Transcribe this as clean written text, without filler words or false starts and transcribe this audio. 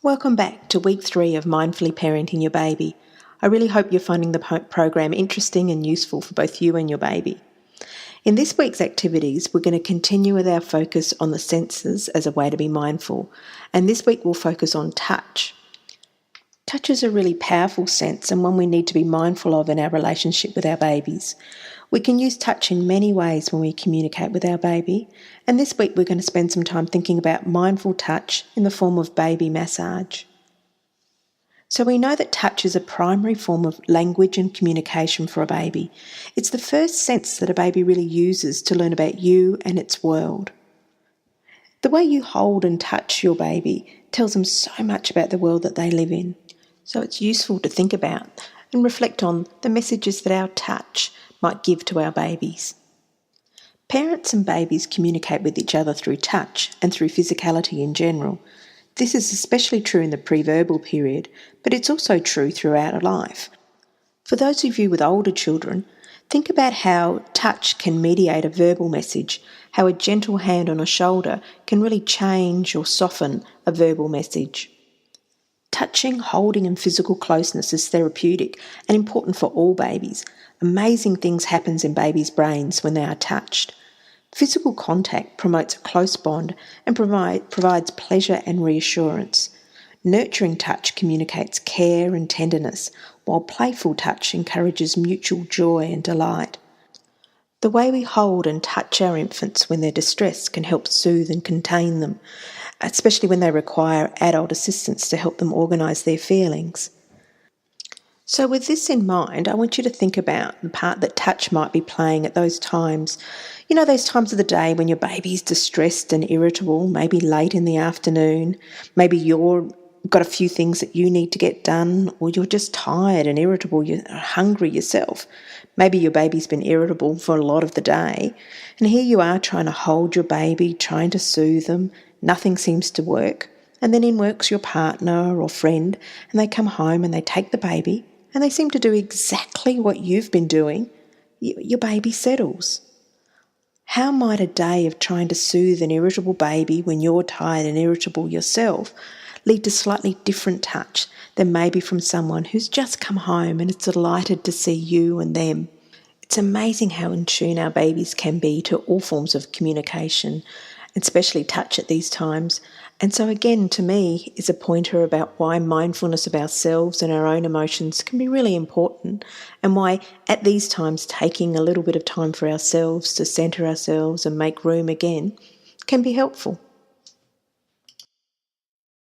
Welcome back to week 3 of Mindfully Parenting Your Baby. I really hope you're finding the program interesting and useful for both you and your baby. In this week's activities, we're going to continue with our focus on the senses as a way to be mindful, and this week we'll focus on touch. Touch is a really powerful sense and one we need to be mindful of in our relationship with our babies. We can use touch in many ways when we communicate with our baby, and this week we're going to spend some time thinking about mindful touch in the form of baby massage. So we know that touch is a primary form of language and communication for a baby. It's the first sense that a baby really uses to learn about you and its world. The way you hold and touch your baby tells them so much about the world that they live in. So it's useful to think about and reflect on the messages that our touch might give to our babies. Parents and babies communicate with each other through touch and through physicality in general. This is especially true in the pre-verbal period, but it's also true throughout life. For those of you with older children, think about how touch can mediate a verbal message, how a gentle hand on a shoulder can really change or soften a verbal message. Touching, holding and physical closeness is therapeutic and important for all babies. Amazing things happen in babies' brains when they are touched. Physical contact promotes a close bond and provides pleasure and reassurance. Nurturing touch communicates care and tenderness, while playful touch encourages mutual joy and delight. The way we hold and touch our infants when they're distressed can help soothe and contain them, especially when they require adult assistance to help them organise their feelings. So with this in mind, I want you to think about the part that touch might be playing at those times. You know, those times of the day when your baby's distressed and irritable, maybe late in the afternoon, maybe you've got a few things that you need to get done, or you're just tired and irritable, you're hungry yourself. Maybe your baby's been irritable for a lot of the day, and here you are trying to hold your baby, trying to soothe them. Nothing seems to work. And then in works your partner or friend, and they come home and they take the baby, and they seem to do exactly what you've been doing. Your baby settles. How might a day of trying to soothe an irritable baby when you're tired and irritable yourself lead to slightly different touch than maybe from someone who's just come home and is delighted to see you and them? It's amazing how in tune our babies can be to all forms of communication, especially touch at these times. And so again, to me, is a pointer about why mindfulness of ourselves and our own emotions can be really important, and why at these times taking a little bit of time for ourselves to centre ourselves and make room again can be helpful.